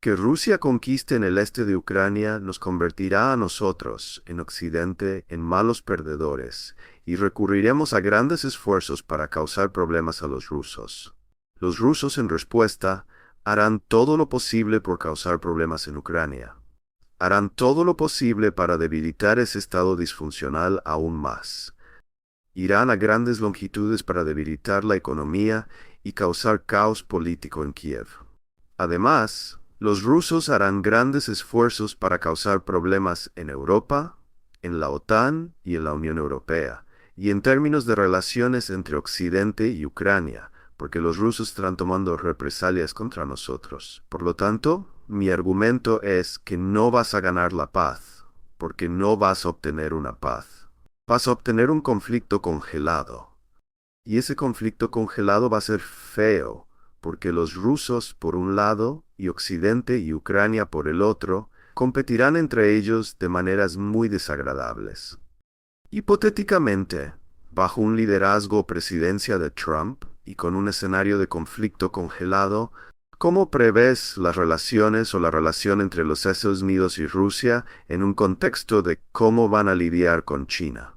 Que Rusia conquiste en el este de Ucrania nos convertirá a nosotros, en Occidente, en malos perdedores, y recurriremos a grandes esfuerzos para causar problemas a los rusos. Los rusos, en respuesta, harán todo lo posible por causar problemas en Ucrania. Harán todo lo posible para debilitar ese estado disfuncional aún más. Irán a grandes longitudes para debilitar la economía y causar caos político en Kiev. Además, los rusos harán grandes esfuerzos para causar problemas en Europa, en la OTAN y en la Unión Europea, y en términos de relaciones entre Occidente y Ucrania, porque los rusos estarán tomando represalias contra nosotros. Por lo tanto, mi argumento es que no vas a ganar la paz, porque no vas a obtener una paz. Vas a obtener un conflicto congelado. Y ese conflicto congelado va a ser feo, porque los rusos por un lado y Occidente y Ucrania por el otro competirán entre ellos de maneras muy desagradables. Hipotéticamente, bajo un liderazgo o presidencia de Trump y con un escenario de conflicto congelado, ¿cómo prevés las relaciones o la relación entre los Estados Unidos y Rusia en un contexto de cómo van a lidiar con China?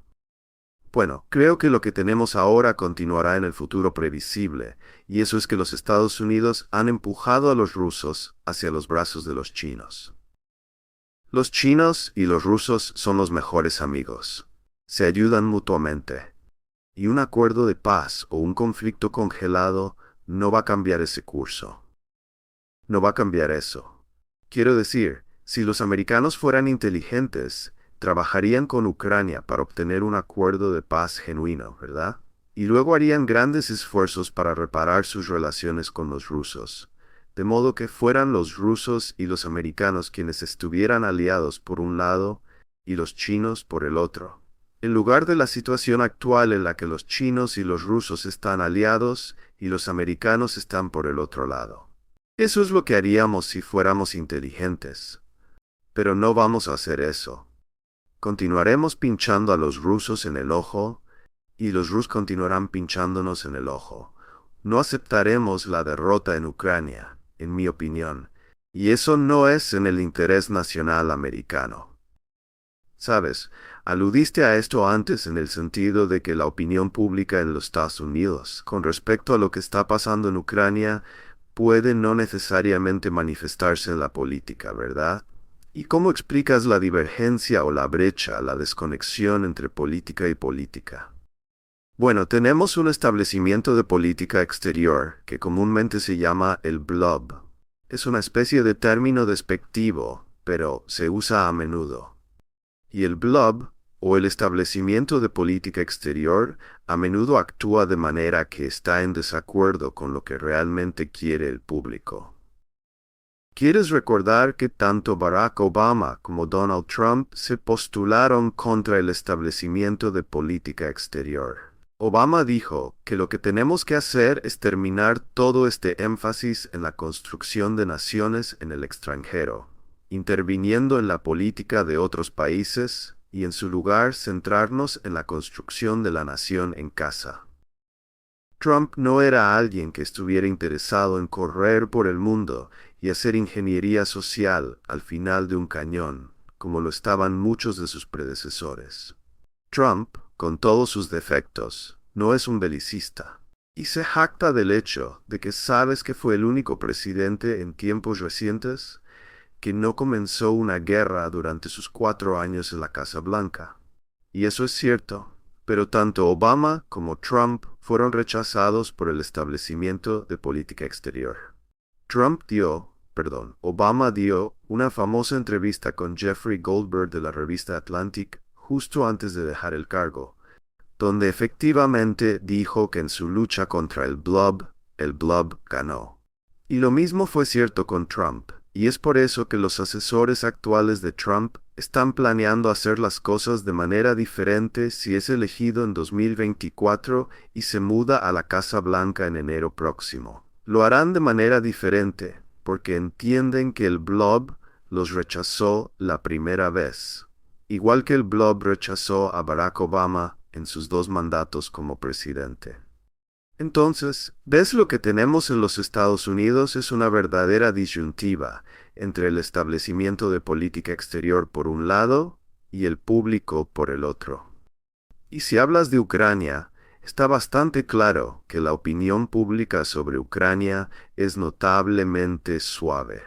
Bueno, creo que lo que tenemos ahora continuará en el futuro previsible, y eso es que los Estados Unidos han empujado a los rusos hacia los brazos de los chinos. Los chinos y los rusos son los mejores amigos. Se ayudan mutuamente. Y un acuerdo de paz o un conflicto congelado no va a cambiar ese curso. No va a cambiar eso. Quiero decir, si los americanos fueran inteligentes, trabajarían con Ucrania para obtener un acuerdo de paz genuino, ¿verdad? Y luego harían grandes esfuerzos para reparar sus relaciones con los rusos, de modo que fueran los rusos y los americanos quienes estuvieran aliados por un lado y los chinos por el otro, en lugar de la situación actual en la que los chinos y los rusos están aliados y los americanos están por el otro lado. Eso es lo que haríamos si fuéramos inteligentes. Pero no vamos a hacer eso. Continuaremos pinchando a los rusos en el ojo, y los rusos continuarán pinchándonos en el ojo. No aceptaremos la derrota en Ucrania, en mi opinión, y eso no es en el interés nacional americano. Sabes, aludiste a esto antes en el sentido de que la opinión pública en los Estados Unidos, con respecto a lo que está pasando en Ucrania, puede no necesariamente manifestarse en la política, ¿verdad? ¿Y cómo explicas la divergencia o la brecha, la desconexión entre política y política? Bueno, tenemos un establecimiento de política exterior que comúnmente se llama el blob. Es una especie de término despectivo, pero se usa a menudo. Y el blob, o el establecimiento de política exterior, a menudo actúa de manera que está en desacuerdo con lo que realmente quiere el público. ¿Quieres recordar que tanto Barack Obama como Donald Trump se postularon contra el establecimiento de política exterior? Obama dijo que lo que tenemos que hacer es terminar todo este énfasis en la construcción de naciones en el extranjero, interviniendo en la política de otros países y en su lugar centrarnos en la construcción de la nación en casa. Trump no era alguien que estuviera interesado en correr por el mundo y hacer ingeniería social al final de un cañón, como lo estaban muchos de sus predecesores. Trump, con todos sus defectos, no es un belicista, y se jacta del hecho de que sabes que fue el único presidente en tiempos recientes que no comenzó una guerra durante sus 4 años en la Casa Blanca. Y eso es cierto, pero tanto Obama como Trump fueron rechazados por el establecimiento de política exterior. Obama dio una famosa entrevista con Jeffrey Goldberg de la revista Atlantic justo antes de dejar el cargo, donde efectivamente dijo que en su lucha contra el blob ganó. Y lo mismo fue cierto con Trump, y es por eso que los asesores actuales de Trump están planeando hacer las cosas de manera diferente si es elegido en 2024 y se muda a la Casa Blanca en enero próximo. Lo harán de manera diferente, porque entienden que el blob los rechazó la primera vez, igual que el blob rechazó a Barack Obama en sus 2 mandatos como presidente. Entonces, ¿ves lo que tenemos en los Estados Unidos es una verdadera disyuntiva entre el establecimiento de política exterior por un lado y el público por el otro? Y si hablas de Ucrania, está bastante claro que la opinión pública sobre Ucrania es notablemente suave.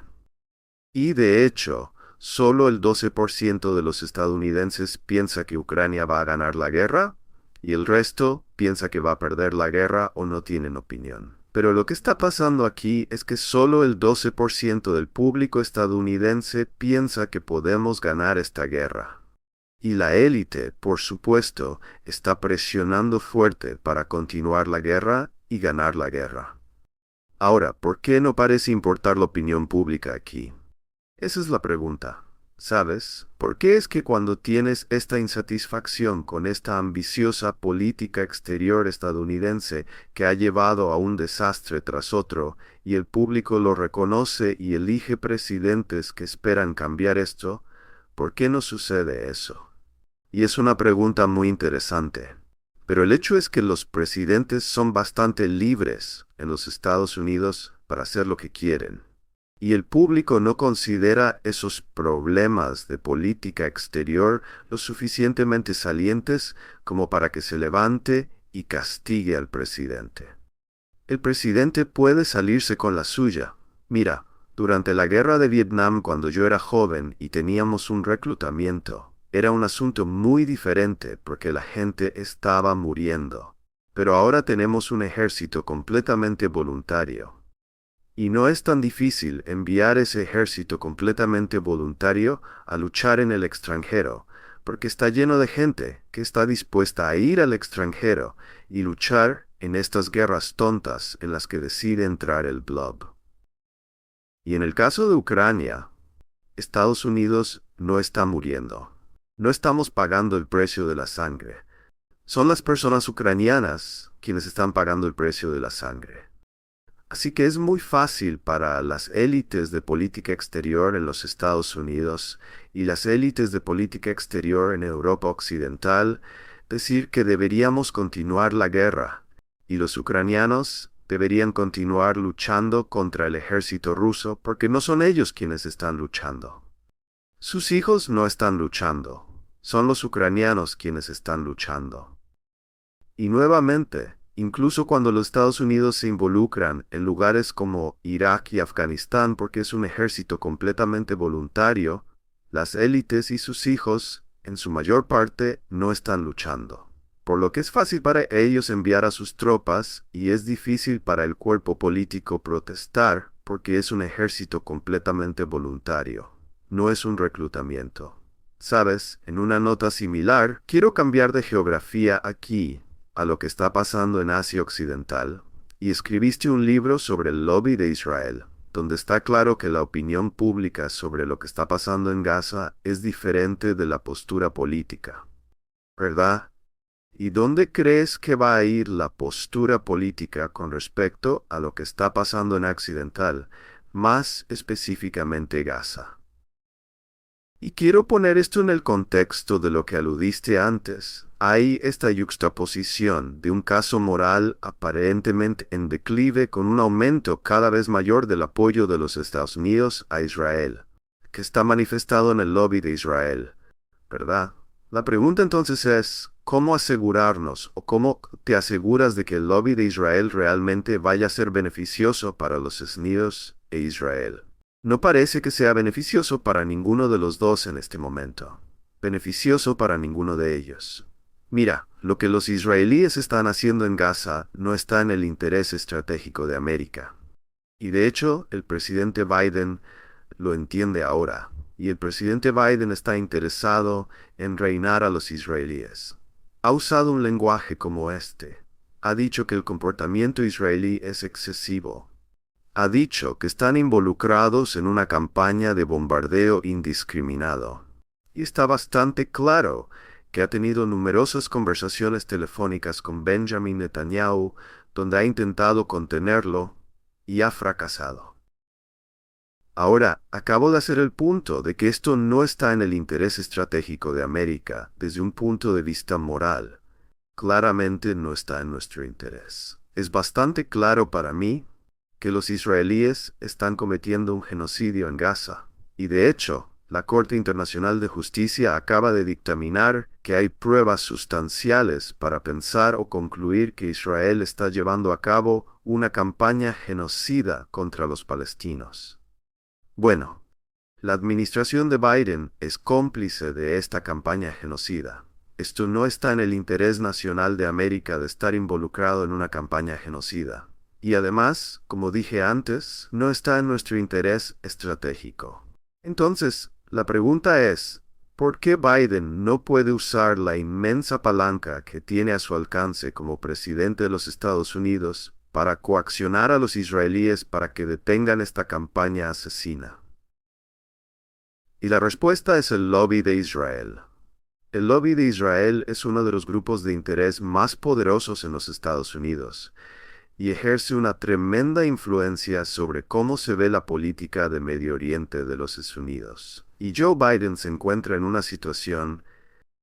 Y de hecho, solo el 12% de los estadounidenses piensa que Ucrania va a ganar la guerra, y el resto piensa que va a perder la guerra o no tienen opinión. Pero lo que está pasando aquí es que solo el 12% del público estadounidense piensa que podemos ganar esta guerra. Y la élite, por supuesto, está presionando fuerte para continuar la guerra y ganar la guerra. Ahora, ¿por qué no parece importar la opinión pública aquí? Esa es la pregunta. ¿Sabes? ¿Por qué es que cuando tienes esta insatisfacción con esta ambiciosa política exterior estadounidense que ha llevado a un desastre tras otro, y el público lo reconoce y elige presidentes que esperan cambiar esto, ¿por qué no sucede eso? Y es una pregunta muy interesante. Pero el hecho es que los presidentes son bastante libres en los Estados Unidos para hacer lo que quieren. Y el público no considera esos problemas de política exterior lo suficientemente salientes como para que se levante y castigue al presidente. El presidente puede salirse con la suya. Mira, durante la guerra de Vietnam, cuando yo era joven y teníamos un reclutamiento, era un asunto muy diferente porque la gente estaba muriendo. Pero ahora tenemos un ejército completamente voluntario. Y no es tan difícil enviar ese ejército completamente voluntario a luchar en el extranjero, porque está lleno de gente que está dispuesta a ir al extranjero y luchar en estas guerras tontas en las que decide entrar el blob. Y en el caso de Ucrania, Estados Unidos no está muriendo. No estamos pagando el precio de la sangre. Son las personas ucranianas quienes están pagando el precio de la sangre. Así que es muy fácil para las élites de política exterior en los Estados Unidos y las élites de política exterior en Europa Occidental decir que deberíamos continuar la guerra y los ucranianos deberían continuar luchando contra el ejército ruso porque no son ellos quienes están luchando. Sus hijos no están luchando, son los ucranianos quienes están luchando. Y nuevamente, incluso cuando los Estados Unidos se involucran en lugares como Irak y Afganistán porque es un ejército completamente voluntario, las élites y sus hijos, en su mayor parte, no están luchando. Por lo que es fácil para ellos enviar a sus tropas y es difícil para el cuerpo político protestar porque es un ejército completamente voluntario. No es un reclutamiento. Sabes, en una nota similar, quiero cambiar de geografía aquí a lo que está pasando en Asia Occidental, y escribiste un libro sobre el lobby de Israel, donde está claro que la opinión pública sobre lo que está pasando en Gaza es diferente de la postura política. ¿Verdad? ¿Y dónde crees que va a ir la postura política con respecto a lo que está pasando en Occidental, más específicamente Gaza? Y quiero poner esto en el contexto de lo que aludiste antes. Hay esta yuxtaposición de un caso moral aparentemente en declive con un aumento cada vez mayor del apoyo de los Estados Unidos a Israel, que está manifestado en el lobby de Israel, ¿verdad? La pregunta entonces es, ¿cómo asegurarnos o cómo te aseguras de que el lobby de Israel realmente vaya a ser beneficioso para los Estados Unidos e Israel? No parece que sea beneficioso para ninguno de los dos en este momento. Beneficioso para ninguno de ellos. Mira, lo que los israelíes están haciendo en Gaza no está en el interés estratégico de América. Y de hecho, el presidente Biden lo entiende ahora. Y el presidente Biden está interesado en reinar a los israelíes. Ha usado un lenguaje como este. Ha dicho que el comportamiento israelí es excesivo. Ha dicho que están involucrados en una campaña de bombardeo indiscriminado. Y está bastante claro que ha tenido numerosas conversaciones telefónicas con Benjamin Netanyahu, donde ha intentado contenerlo y ha fracasado. Ahora, acabo de hacer el punto de que esto no está en el interés estratégico de América desde un punto de vista moral. Claramente no está en nuestro interés. Es bastante claro para mí que los israelíes están cometiendo un genocidio en Gaza. Y de hecho, la Corte Internacional de Justicia acaba de dictaminar que hay pruebas sustanciales para pensar o concluir que Israel está llevando a cabo una campaña genocida contra los palestinos. Bueno, la administración de Biden es cómplice de esta campaña genocida. Esto no está en el interés nacional de América de estar involucrado en una campaña genocida. Y además, como dije antes, no está en nuestro interés estratégico. Entonces, la pregunta es, ¿por qué Biden no puede usar la inmensa palanca que tiene a su alcance como presidente de los Estados Unidos para coaccionar a los israelíes para que detengan esta campaña asesina? Y la respuesta es el lobby de Israel. El lobby de Israel es uno de los grupos de interés más poderosos en los Estados Unidos y ejerce una tremenda influencia sobre cómo se ve la política de Medio Oriente de los Estados Unidos. Y Joe Biden se encuentra en una situación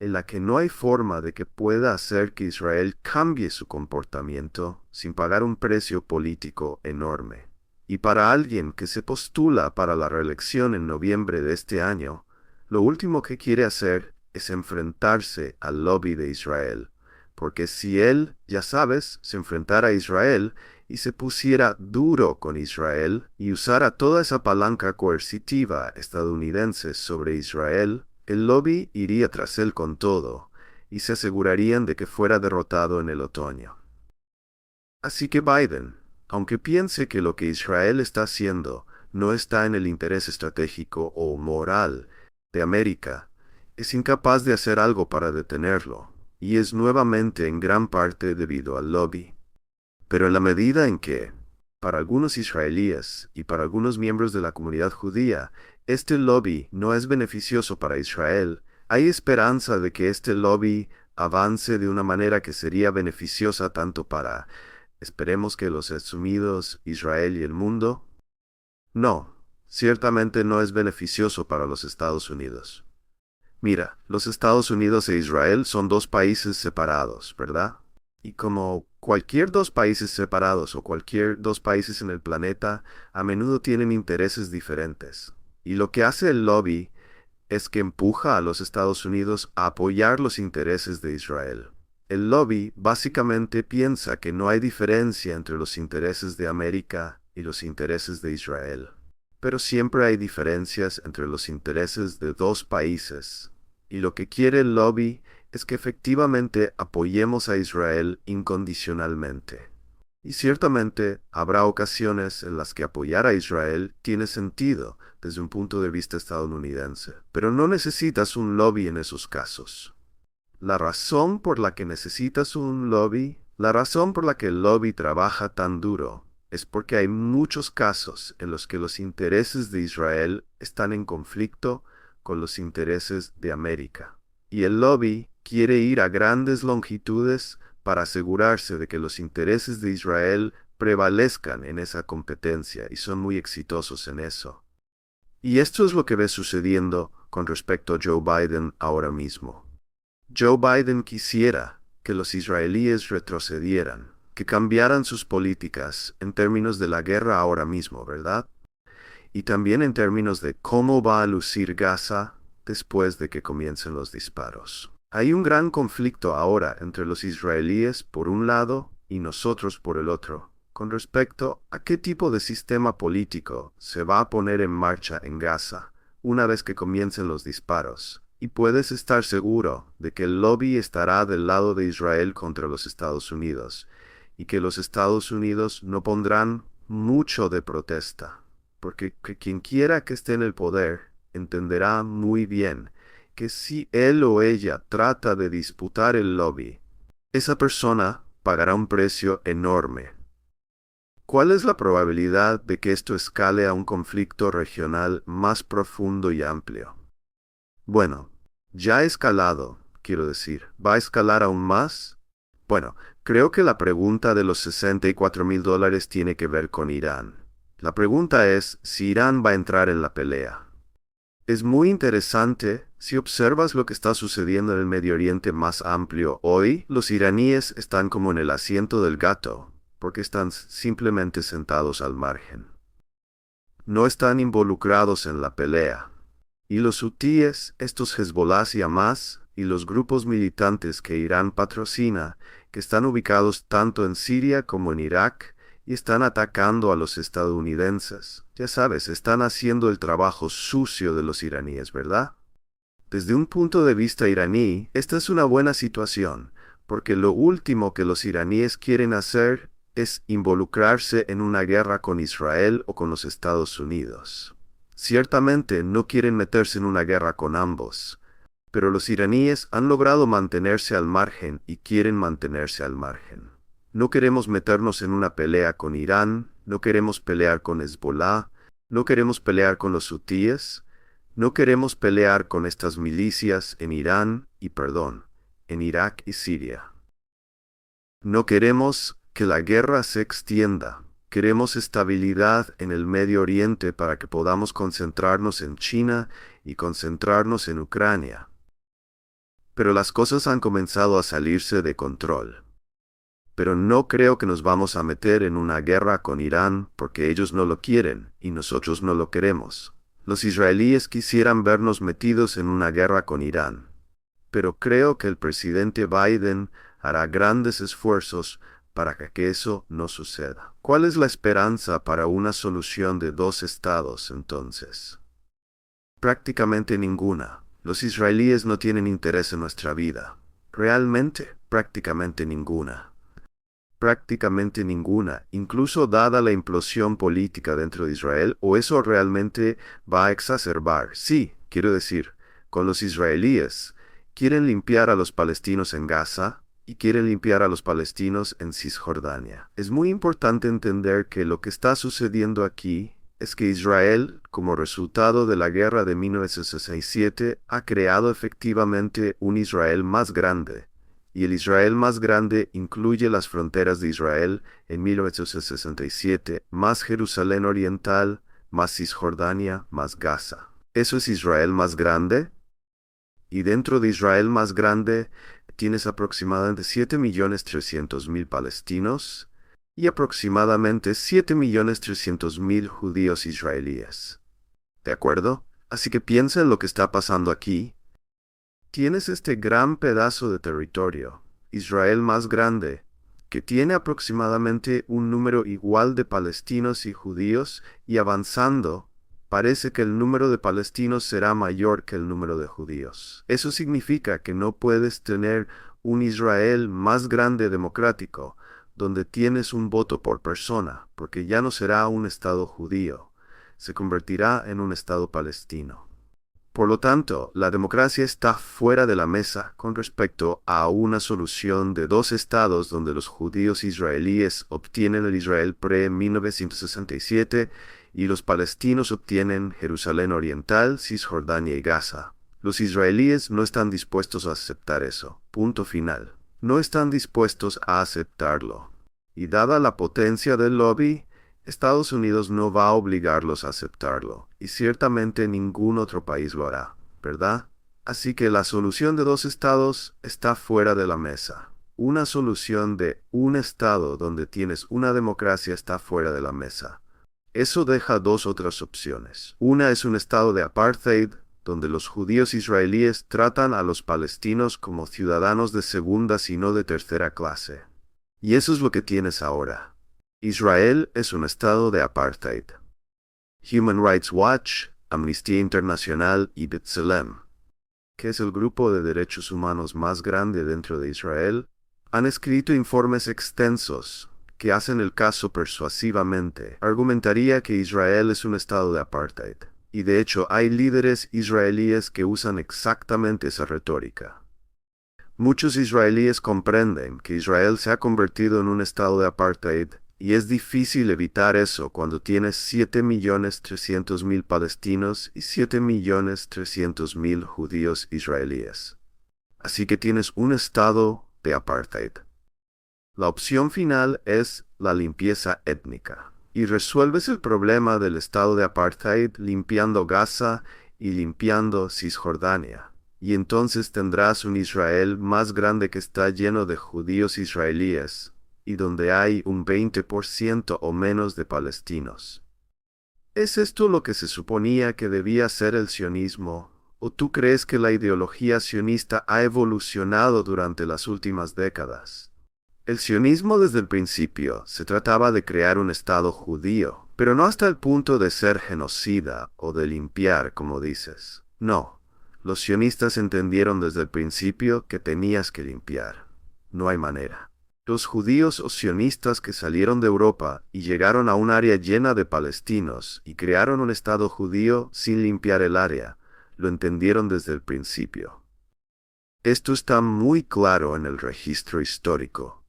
en la que no hay forma de que pueda hacer que Israel cambie su comportamiento sin pagar un precio político enorme. Y para alguien que se postula para la reelección en noviembre de este año, lo último que quiere hacer es enfrentarse al lobby de Israel, porque si él, ya sabes, se enfrentara a Israel y se pusiera duro con Israel y usara toda esa palanca coercitiva estadounidense sobre Israel, el lobby iría tras él con todo, y se asegurarían de que fuera derrotado en el otoño. Así que Biden, aunque piense que lo que Israel está haciendo no está en el interés estratégico o moral de América, es incapaz de hacer algo para detenerlo, y es nuevamente en gran parte debido al lobby. Pero en la medida en que, para algunos israelíes y para algunos miembros de la comunidad judía, este lobby no es beneficioso para Israel, hay esperanza de que este lobby avance de una manera que sería beneficiosa tanto para, esperemos que los Estados Unidos, Israel y el mundo. No, ciertamente no es beneficioso para los Estados Unidos. Mira, los Estados Unidos e Israel son dos países separados, ¿verdad? Y como cualquier dos países separados o cualquier dos países en el planeta, a menudo tienen intereses diferentes. Y lo que hace el lobby es que empuja a los Estados Unidos a apoyar los intereses de Israel. El lobby básicamente piensa que no hay diferencia entre los intereses de América y los intereses de Israel. Pero siempre hay diferencias entre los intereses de dos países. Y lo que quiere el lobby es que efectivamente apoyemos a Israel incondicionalmente. Y ciertamente habrá ocasiones en las que apoyar a Israel tiene sentido desde un punto de vista estadounidense, pero no necesitas un lobby en esos casos. La razón por la que necesitas un lobby, la razón por la que el lobby trabaja tan duro, es porque hay muchos casos en los que los intereses de Israel están en conflicto con los intereses de América. Y el lobby quiere ir a grandes longitudes para asegurarse de que los intereses de Israel prevalezcan en esa competencia y son muy exitosos en eso. Y esto es lo que ve sucediendo con respecto a Joe Biden ahora mismo. Joe Biden quisiera que los israelíes retrocedieran, que cambiaran sus políticas en términos de la guerra ahora mismo, ¿verdad? Y también en términos de cómo va a lucir Gaza después de que comiencen los disparos. Hay un gran conflicto ahora entre los israelíes por un lado y nosotros por el otro, con respecto a qué tipo de sistema político se va a poner en marcha en Gaza una vez que comiencen los disparos. Y puedes estar seguro de que el lobby estará del lado de Israel contra los Estados Unidos, y que los Estados Unidos no pondrán mucho de protesta, porque quien quiera que esté en el poder entenderá muy bien que si él o ella trata de disputar el lobby, esa persona pagará un precio enorme. ¿Cuál es la probabilidad de que esto escale a un conflicto regional más profundo y amplio? Bueno, ya ha escalado, quiero decir, ¿va a escalar aún más? Bueno, creo que la pregunta de los $64,000 tiene que ver con Irán. La pregunta es si Irán va a entrar en la pelea. Es muy interesante si observas lo que está sucediendo en el Medio Oriente más amplio. Hoy, los iraníes están como en el asiento del gato, porque están simplemente sentados al margen. No están involucrados en la pelea. Y los hutíes, estos Hezbollah y Hamas, y los grupos militantes que Irán patrocina, que están ubicados tanto en Siria como en Irak, y están atacando a los estadounidenses. Ya sabes, están haciendo el trabajo sucio de los iraníes, ¿verdad? Desde un punto de vista iraní, esta es una buena situación, porque lo último que los iraníes quieren hacer es involucrarse en una guerra con Israel o con los Estados Unidos. Ciertamente no quieren meterse en una guerra con ambos, pero los iraníes han logrado mantenerse al margen y quieren mantenerse al margen. No queremos meternos en una pelea con Irán, no queremos pelear con Hezbollah, no queremos pelear con los hutíes, no queremos pelear con estas milicias en en Irak y Siria. No queremos que la guerra se extienda. Queremos estabilidad en el Medio Oriente para que podamos concentrarnos en China y concentrarnos en Ucrania. Pero las cosas han comenzado a salirse de control. Pero no creo que nos vamos a meter en una guerra con Irán porque ellos no lo quieren y nosotros no lo queremos. Los israelíes quisieran vernos metidos en una guerra con Irán. Pero creo que el presidente Biden hará grandes esfuerzos para que eso no suceda. ¿Cuál es la esperanza para una solución de dos estados entonces? Prácticamente ninguna. Los israelíes no tienen interés en nuestra vida. Realmente, prácticamente ninguna. Prácticamente ninguna, incluso dada la implosión política dentro de Israel, o eso realmente va a exacerbar. Sí, quiero decir, con los israelíes, quieren limpiar a los palestinos en Gaza y quieren limpiar a los palestinos en Cisjordania. Es muy importante entender que lo que está sucediendo aquí es que Israel, como resultado de la guerra de 1967, ha creado efectivamente un Israel más grande. Y el Israel más grande incluye las fronteras de Israel en 1967, más Jerusalén Oriental, más Cisjordania, más Gaza. ¿Eso es Israel más grande? Y dentro de Israel más grande tienes aproximadamente 7.300.000 palestinos y aproximadamente 7.300.000 judíos israelíes. ¿De acuerdo? Así que piensa en lo que está pasando aquí. Tienes este gran pedazo de territorio, Israel más grande, que tiene aproximadamente un número igual de palestinos y judíos, y avanzando, parece que el número de palestinos será mayor que el número de judíos. Eso significa que no puedes tener un Israel más grande democrático, donde tienes un voto por persona, porque ya no será un Estado judío, se convertirá en un Estado palestino. Por lo tanto, la democracia está fuera de la mesa con respecto a una solución de dos estados donde los judíos israelíes obtienen el Israel pre-1967 y los palestinos obtienen Jerusalén Oriental, Cisjordania y Gaza. Los israelíes no están dispuestos a aceptar eso. Punto final. No están dispuestos a aceptarlo. Y dada la potencia del lobby, Estados Unidos no va a obligarlos a aceptarlo, y ciertamente ningún otro país lo hará, ¿verdad? Así que la solución de dos estados está fuera de la mesa. Una solución de un estado donde tienes una democracia está fuera de la mesa. Eso deja dos otras opciones. Una es un estado de apartheid, donde los judíos israelíes tratan a los palestinos como ciudadanos de segunda sino de tercera clase. Y eso es lo que tienes ahora. Israel es un estado de apartheid. Human Rights Watch, Amnistía Internacional y B'Tselem, que es el grupo de derechos humanos más grande dentro de Israel, han escrito informes extensos que hacen el caso persuasivamente. Argumentaría que Israel es un estado de apartheid. Y de hecho hay líderes israelíes que usan exactamente esa retórica. Muchos israelíes comprenden que Israel se ha convertido en un estado de apartheid y es difícil evitar eso cuando tienes 7.300.000 palestinos y 7.300.000 judíos israelíes. Así que tienes un estado de apartheid. La opción final es la limpieza étnica. Y resuelves el problema del estado de apartheid limpiando Gaza y limpiando Cisjordania. Y entonces tendrás un Israel más grande que está lleno de judíos israelíes, y donde hay un 20% o menos de palestinos. ¿Es esto lo que se suponía que debía ser el sionismo? ¿O tú crees que la ideología sionista ha evolucionado durante las últimas décadas? El sionismo desde el principio se trataba de crear un Estado judío, pero no hasta el punto de ser genocida o de limpiar, como dices. No, los sionistas entendieron desde el principio que tenías que limpiar. No hay manera. Los judíos o sionistas que salieron de Europa y llegaron a un área llena de palestinos y crearon un Estado judío sin limpiar el área, lo entendieron desde el principio. Esto está muy claro en el registro histórico.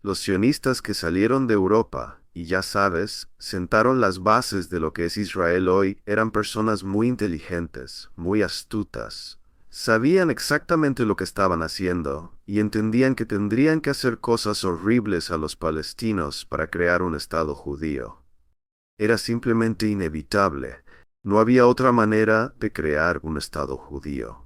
Los sionistas que salieron de Europa, y ya sabes, sentaron las bases de lo que es Israel hoy, eran personas muy inteligentes, muy astutas. Sabían exactamente lo que estaban haciendo, y entendían que tendrían que hacer cosas horribles a los palestinos para crear un Estado judío. Era simplemente inevitable. No había otra manera de crear un Estado judío.